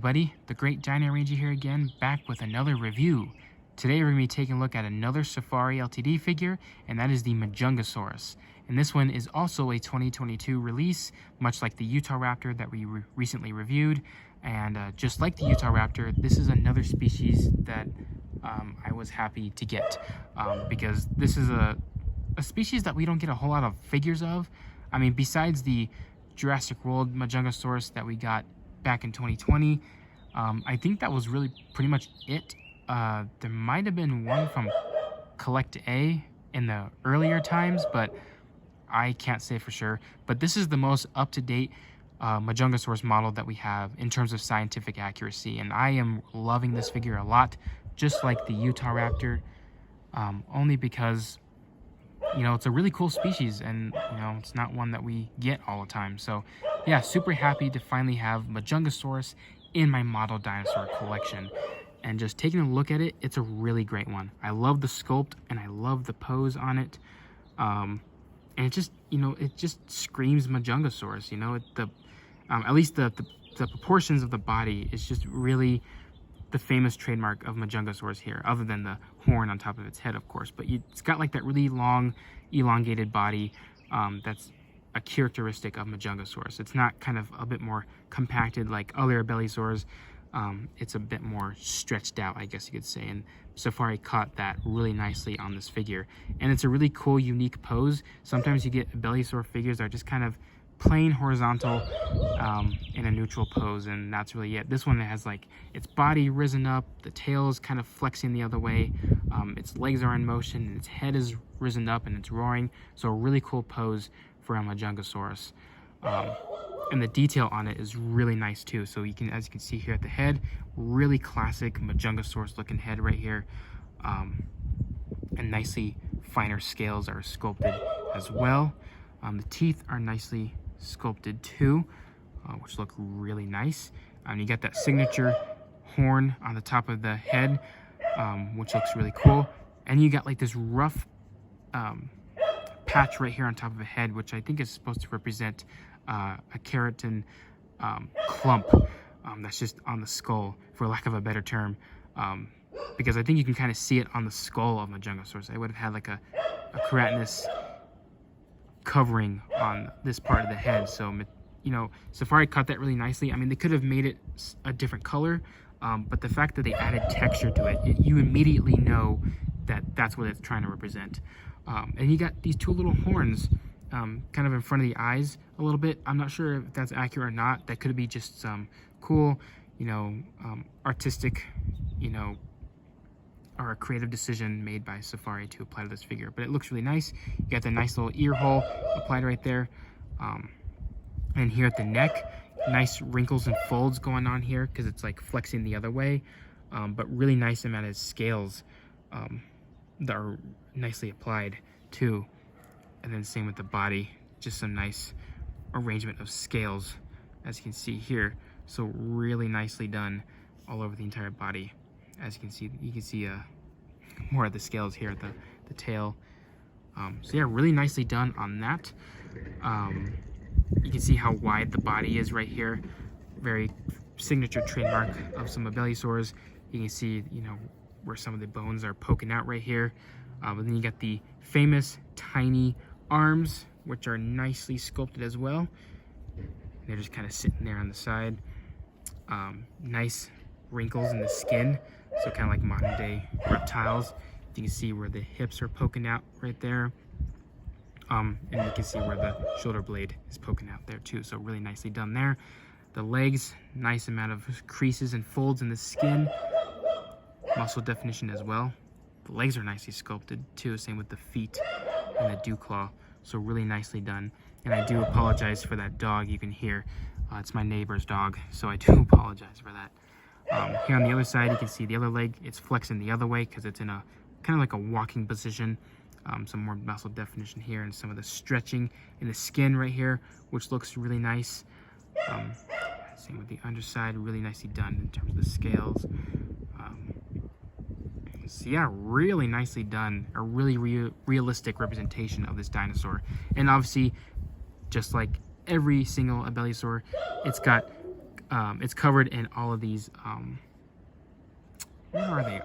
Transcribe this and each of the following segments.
everybody, the Great Dino Ranger here again, back with another review. Today we're going to be taking a look at another Safari Ltd figure, and that is the Majungasaurus. And this one is also a 2022 release, much like the Utah Raptor that we recently reviewed. And just like the Utah Raptor, this is another species that I was happy to get, because this is a species that we don't get a whole lot of figures of. I mean, besides the Jurassic World Majungasaurus that we got back in 2020, I think that was really pretty much it. There might have been one from Collect A in the earlier times, but I can't say for sure. But this is the most up-to-date Majungasaurus model that we have in terms of scientific accuracy, and I am loving this figure a lot, just like the Utah Raptor, only because, you know, it's a really cool species, and, you know, it's not one that we get all the time. So yeah, super happy to finally have Majungasaurus in my model dinosaur collection. And just taking a look at it, it's a really great one. I love the sculpt and I love the pose on it. And it just, you know, it just screams Majungasaurus. You know, at least the proportions of the body is just really the famous trademark of Majungasaurus here, other than the horn on top of its head, of course. But it's got like that really long, elongated body that's a characteristic of Majungasaurus. It's not kind of a bit more compacted like other abelisaurs. It's a bit more stretched out, I guess you could say, and Safari caught that really nicely on this figure. And it's a really cool, unique pose. Sometimes you get abelisaur figures that are just kind of plain horizontal in a neutral pose, and that's really it. This one has like its body risen up, the tail is kind of flexing the other way, its legs are in motion, and its head is risen up and it's roaring. So a really cool pose for a Majungasaurus. And the detail on it is really nice too. So you can, as you can see here at the head, really classic Majungasaurus looking head right here. And nicely finer scales are sculpted as well. The teeth are nicely sculpted too, which look really nice. You got that signature horn on the top of the head, which looks really cool. And you got like this rough patch right here on top of the head, which I think is supposed to represent a keratin clump that's just on the skull, for lack of a better term, because I think you can kind of see it on the skull of Majungasaurus. I would have had like a keratinous covering on this part of the head. So, you know, Safari cut that really nicely. I mean, they could have made it a different color, but the fact that they added texture to it, you immediately know that that's what it's trying to represent. And you got these two little horns kind of in front of the eyes a little bit. I'm not sure if that's accurate or not. That could be just some cool, you know, artistic, you know, or a creative decision made by Safari to apply to this figure. But it looks really nice. You got the nice little ear hole applied right there. And here at the neck, nice wrinkles and folds going on here because it's like flexing the other way. But really nice amount of scales that are nicely applied too. And then same with the body, just some nice arrangement of scales, as you can see here. So really nicely done all over the entire body. As you can see more of the scales here at the tail. So yeah, really nicely done on that. You can see how wide the body is right here. Very signature trademark of some abelisaurs. You can see, you know, where some of the bones are poking out right here. But then you got the famous tiny arms, which are nicely sculpted as well. They're just kind of sitting there on the side. Nice wrinkles in the skin, so kind of like modern day reptiles. You can see where the hips are poking out right there. And you can see where the shoulder blade is poking out there too. So really nicely done there. The legs, nice amount of creases and folds in the skin. Muscle definition as well. The legs are nicely sculpted too, same with the feet and the dew claw. So really nicely done. And I do apologize for that dog you can hear. It's my neighbor's dog, so I do apologize for that. Here on the other side, you can see the other leg, it's flexing the other way because it's in a kind of like a walking position. Some more muscle definition here and some of the stretching in the skin right here, which looks really nice. Same with the underside, really nicely done in terms of the scales. So yeah, really nicely done. A really realistic representation of this dinosaur. And obviously, just like every single abelisaur, it's got it's covered in all of these, what are they?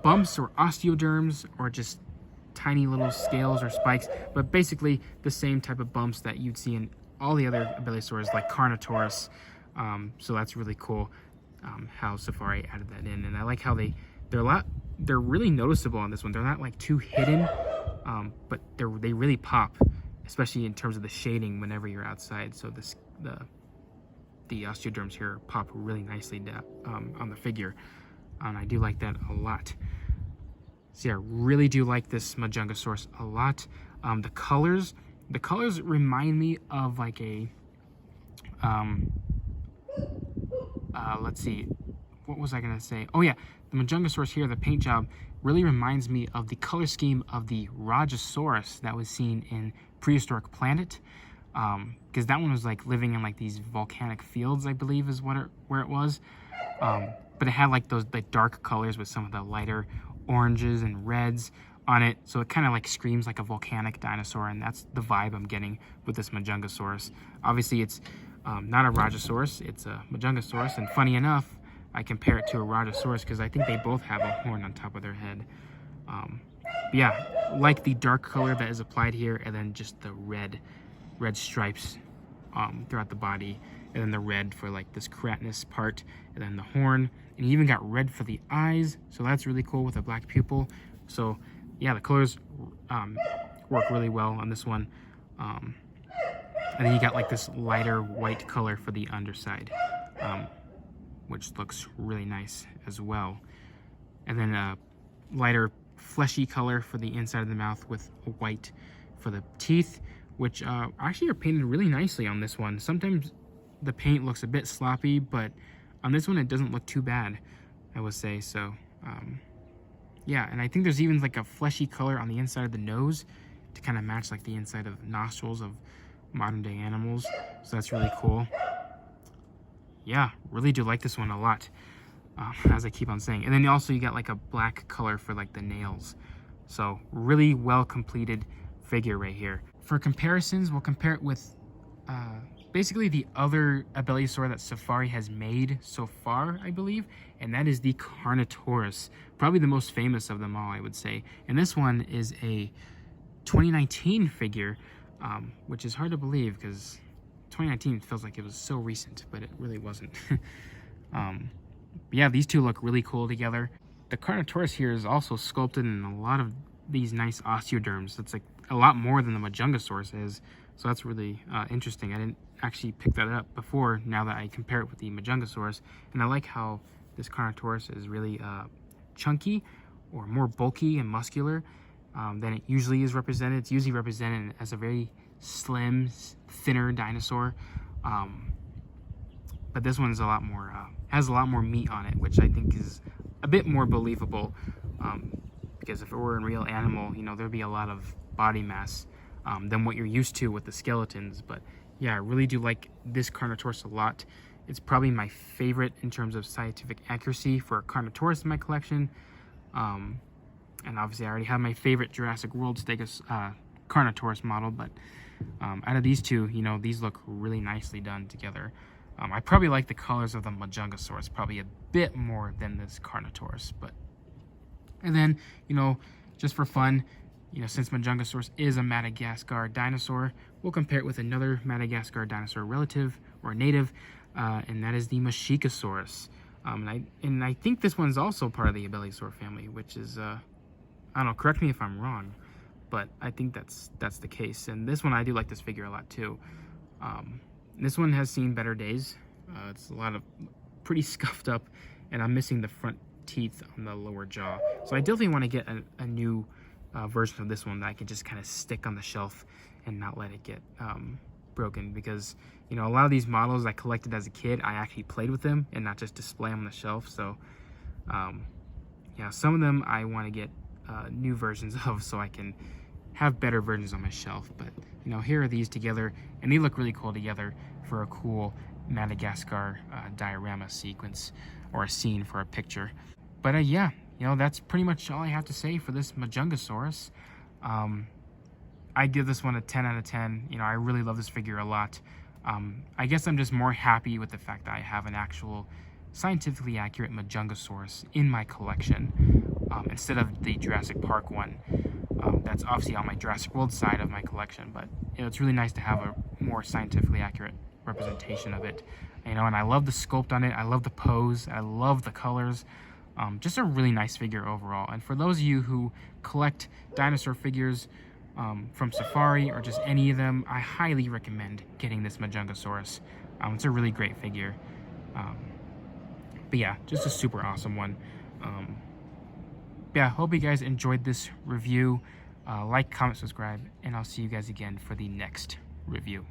Bumps or osteoderms, or just tiny little scales or spikes, but basically the same type of bumps that you'd see in all the other Abelisaurs like Carnotaurus. So that's really cool how Safari added that in, and I like how they're really noticeable on this one. They're not like too hidden, but they really pop, especially in terms of the shading whenever you're outside. So the osteoderms here pop really nicely on the figure, and I do like that a lot. So yeah, I really do like this Majungasaurus a lot. The colors remind me of like a, let's see, what was I gonna say? Oh yeah, the Majungasaurus here, the paint job really reminds me of the color scheme of the Rajasaurus that was seen in Prehistoric Planet, because that one was like living in like these volcanic fields, I believe is where it was. But it had like those dark colors with some of the lighter oranges and reds on it, so it kind of like screams like a volcanic dinosaur, and that's the vibe I'm getting with this Majungasaurus. Obviously it's not a Rajasaurus, it's a Majungasaurus, and funny enough, I compare it to a Rajasaurus because I think they both have a horn on top of their head. But yeah, like the dark color that is applied here, and then just the red stripes throughout the body, and then the red for like this keratinous part, and then the horn, and you even got red for the eyes, so that's really cool with a black pupil. So yeah, the colors work really well on this one. And then you got like this lighter white color for the underside, which looks really nice as well. And then a lighter fleshy color for the inside of the mouth with white for the teeth, which actually are painted really nicely on this one. Sometimes the paint looks a bit sloppy, but on this one it doesn't look too bad, I would say. So yeah, and I think there's even like a fleshy color on the inside of the nose to kind of match like the inside of the nostrils of modern day animals, so that's really cool. Yeah, really do like this one a lot, as I keep on saying. And then also you got like a black color for like the nails, so really well completed figure right here. For comparisons, we'll compare it with basically the other Abelisaur that Safari has made so far, I believe, and that is the Carnotaurus, probably the most famous of them all, I would say. And this one is a 2019 figure, which is hard to believe because 2019 feels like it was so recent, but it really wasn't. But yeah, these two look really cool together. The Carnotaurus here is also sculpted in a lot of these nice osteoderms. It's like a lot more than the Majungasaurus is, so that's really interesting. I didn't actually pick that up before, now that I compare it with the Majungasaurus. And I like how this Carnotaurus is really chunky, or more bulky and muscular than it usually is represented. It's usually represented as a very slim, thinner dinosaur, but this one is a lot more has a lot more meat on it, which I think is a bit more believable, because if it were a real animal, you know, there'd be a lot of body mass than what you're used to with the skeletons. But yeah, I really do like this Carnotaurus a lot. It's probably my favorite in terms of scientific accuracy for a Carnotaurus in my collection. And obviously I already have my favorite Jurassic World Carnotaurus model, but out of these two, you know, these look really nicely done together. I probably like the colors of the Majungasaurus probably a bit more than this Carnotaurus, but... And then, you know, just for fun, you know, since Majungasaurus is a Madagascar dinosaur, we'll compare it with another Madagascar dinosaur relative or native, and that is the Mashikasaurus. And I think this one's also part of the Abelisaur family, which is, I don't know, correct me if I'm wrong, but I think that's the case. And this one, I do like this figure a lot too. This one has seen better days. It's a lot of pretty scuffed up, and I'm missing the front teeth on the lower jaw. So I definitely want to get a new version of this one that I can just kind of stick on the shelf and not let it get broken, because, you know, a lot of these models I collected as a kid, I actually played with them and not just display them on the shelf. So yeah, some of them I want to get new versions of so I can have better versions on my shelf. But, you know, here are these together, and they look really cool together for a cool Madagascar diorama sequence or a scene for a picture. But yeah, you know, that's pretty much all I have to say for this Majungasaurus. I give this one a 10 out of 10. You know, I really love this figure a lot. I guess I'm just more happy with the fact that I have an actual scientifically accurate Majungasaurus in my collection, instead of the Jurassic Park one. That's obviously on my Jurassic World side of my collection, but it's really nice to have a more scientifically accurate representation of it. And I love the sculpt on it. I love the pose. I love the colors. Just a really nice figure overall. And for those of you who collect dinosaur figures from Safari or just any of them, I highly recommend getting this Majungasaurus. It's a really great figure. But yeah, just a super awesome one. Yeah, hope you guys enjoyed this review. Like, comment, subscribe, and I'll see you guys again for the next review.